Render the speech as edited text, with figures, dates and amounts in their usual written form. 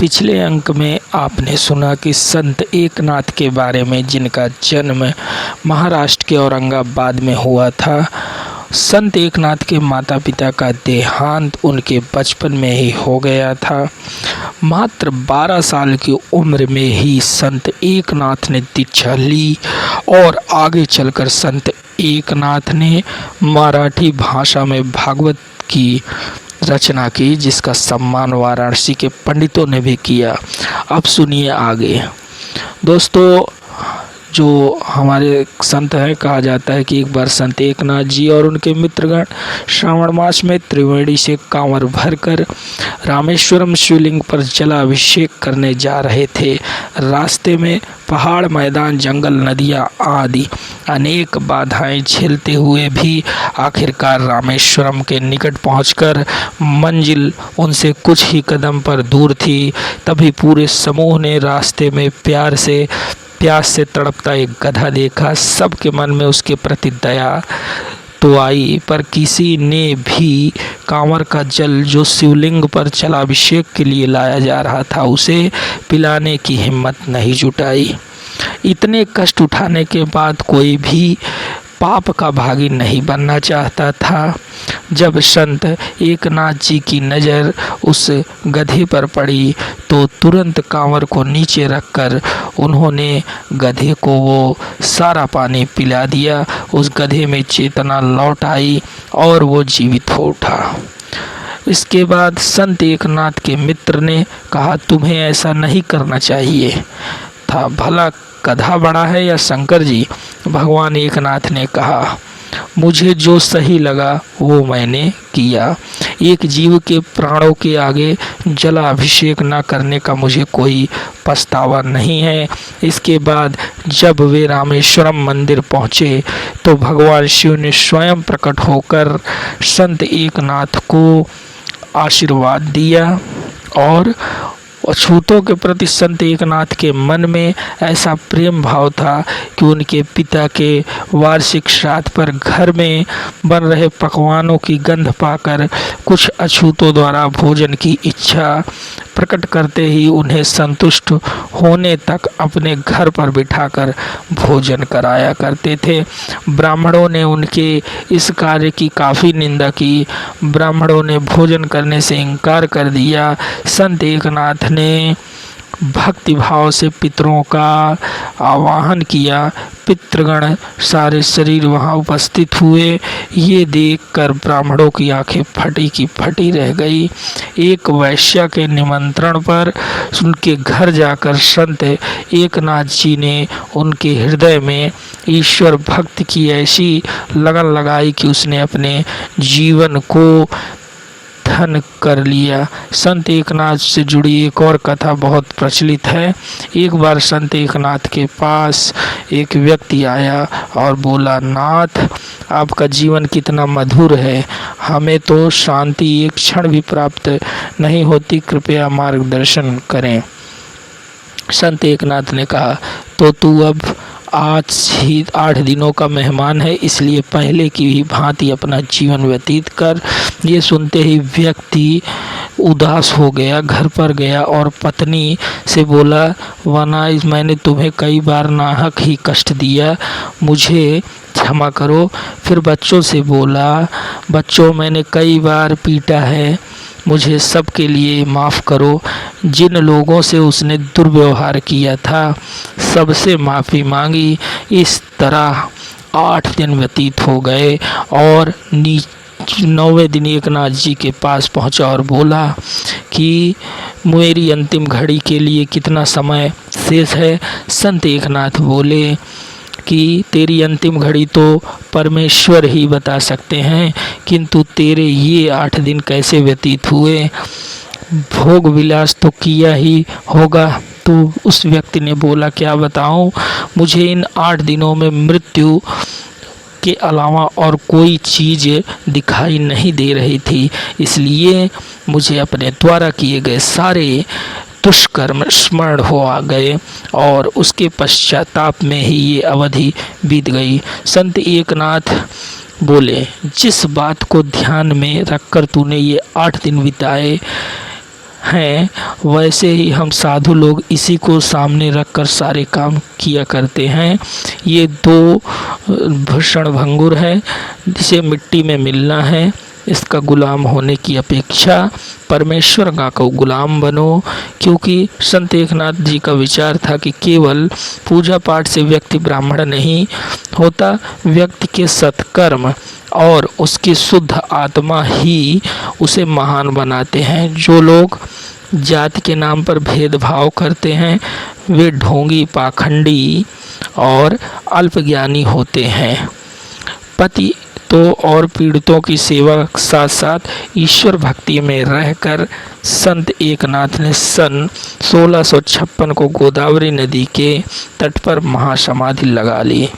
पिछले अंक में आपने सुना कि संत एकनाथ के बारे में, जिनका जन्म महाराष्ट्र के औरंगाबाद में हुआ था। संत एकनाथ के माता पिता का देहांत उनके बचपन में ही हो गया था। मात्र 12 साल की उम्र में ही संत एकनाथ ने दीक्षा ली और आगे चलकर संत एकनाथ ने मराठी भाषा में भागवत की रचना की, जिसका सम्मान वाराणसी के पंडितों ने भी किया। अब सुनिए आगे। दोस्तों, जो हमारे संत हैं, कहा जाता है कि एक बार संत एकनाथ जी और उनके मित्रगण श्रावण मास में त्रिवेणी से कांवर भरकर रामेश्वरम शिवलिंग पर जलाभिषेक करने जा रहे थे। रास्ते में पहाड़, मैदान, जंगल, नदियाँ आदि अनेक बाधाएं झेलते हुए भी आखिरकार रामेश्वरम के निकट पहुंचकर मंजिल उनसे कुछ ही कदम पर दूर थी। तभी पूरे समूह ने रास्ते में प्यास से तड़पता एक गधा देखा। सबके मन में उसके प्रति दया तो आई, पर किसी ने भी कांवर का जल जो शिवलिंग पर जलाभिषेक के लिए लाया जा रहा था, उसे पिलाने की हिम्मत नहीं जुटाई। इतने कष्ट उठाने के बाद कोई भी पाप का भागी नहीं बनना चाहता था। जब संत एकनाथ जी की नज़र उस गधे पर पड़ी तो तुरंत कांवर को नीचे रखकर उन्होंने गधे को वो सारा पानी पिला दिया। उस गधे में चेतना लौट आई और वो जीवित हो उठा। इसके बाद संत एकनाथ के मित्र ने कहा, तुम्हें ऐसा नहीं करना चाहिए था, भला गधा बड़ा है या शंकर जी? भगवान एकनाथ ने कहा, मुझे जो सही लगा वो मैंने किया। एक जीव के प्राणों के आगे जलाभिषेक न करने का मुझे कोई पछतावा नहीं है। इसके बाद जब वे रामेश्वरम मंदिर पहुँचे तो भगवान शिव ने स्वयं प्रकट होकर संत एकनाथ को आशीर्वाद दिया और अछूतों के प्रति संत एकनाथ के मन में ऐसा प्रेम भाव था कि उनके पिता के वार्षिक श्राद्ध पर घर में बन रहे पकवानों की गंध पाकर कुछ अछूतों द्वारा भोजन की इच्छा प्रकट करते ही उन्हें संतुष्ट होने तक अपने घर पर बिठाकर भोजन कराया करते थे। ब्राह्मणों ने उनके इस कार्य की काफ़ी निंदा की। ब्राह्मणों ने भोजन करने से इनकार कर दिया। संत एकनाथ ने भक्ति भाव से पितरों का आवाहन किया। पितृगण सारे शरीर वहां उपस्थित हुए। ये देखकर ब्राह्मणों की आंखें फटी की फटी रह गई। एक वैश्य के निमंत्रण पर उनके घर जाकर संत एकनाथ जी ने उनके हृदय में ईश्वर भक्ति की ऐसी लगन लगाई कि उसने अपने जीवन को धन कर लिया। संत एकनाथ से जुड़ी एक और कथा बहुत प्रचलित है। एक बार संत एकनाथ के पास एक व्यक्ति आया और बोला, नाथ, आपका जीवन कितना मधुर है, हमें तो शांति एक क्षण भी प्राप्त नहीं होती, कृपया मार्गदर्शन करें। संत एकनाथ ने कहा, तो तू अब आज ही 8 दिनों का मेहमान है, इसलिए पहले की ही भांति अपना जीवन व्यतीत कर। ये सुनते ही व्यक्ति उदास हो गया, घर पर गया और पत्नी से बोला, वरना मैंने तुम्हें कई बार नाहक ही कष्ट दिया, मुझे क्षमा करो। फिर बच्चों से बोला, बच्चों, मैंने कई बार पीटा है, मुझे सबके लिए माफ़ करो। जिन लोगों से उसने दुर्व्यवहार किया था सबसे माफ़ी मांगी। इस तरह 8 दिन व्यतीत हो गए और 9वें दिन एकनाथ जी के पास पहुंचा और बोला कि मेरी अंतिम घड़ी के लिए कितना समय शेष है? संत एकनाथ बोले कि तेरी अंतिम घड़ी तो परमेश्वर ही बता सकते हैं, किंतु तेरे ये 8 दिन कैसे व्यतीत हुए? भोग विलास तो किया ही होगा। तो उस व्यक्ति ने बोला, क्या बताऊं, मुझे इन 8 दिनों में मृत्यु के अलावा और कोई चीज़ दिखाई नहीं दे रही थी, इसलिए मुझे अपने द्वारा किए गए सारे दुष्कर्म स्मरण हो आ गए और उसके पश्चाताप में ही ये अवधि बीत गई। संत एकनाथ बोले, जिस बात को ध्यान में रखकर तूने ये 8 दिन बिताए हैं, वैसे ही हम साधु लोग इसी को सामने रखकर सारे काम किया करते हैं। ये दो भूषण भंगुर है, जिसे मिट्टी में मिलना है। इसका गुलाम होने की अपेक्षा परमेश्वर का को गुलाम बनो, क्योंकि संत एकनाथ जी का विचार था कि केवल पूजा पाठ से व्यक्ति ब्राह्मण नहीं होता, व्यक्ति के सत्कर्म और उसकी शुद्ध आत्मा ही उसे महान बनाते हैं। जो लोग जाति के नाम पर भेदभाव करते हैं वे ढोंगी, पाखंडी और अल्पज्ञानी होते हैं। पति तो और पीड़ितों की सेवा साथ साथ ईश्वर भक्ति में रहकर संत एकनाथ ने सन 1656 को गोदावरी नदी के तट पर महासमाधि लगा ली।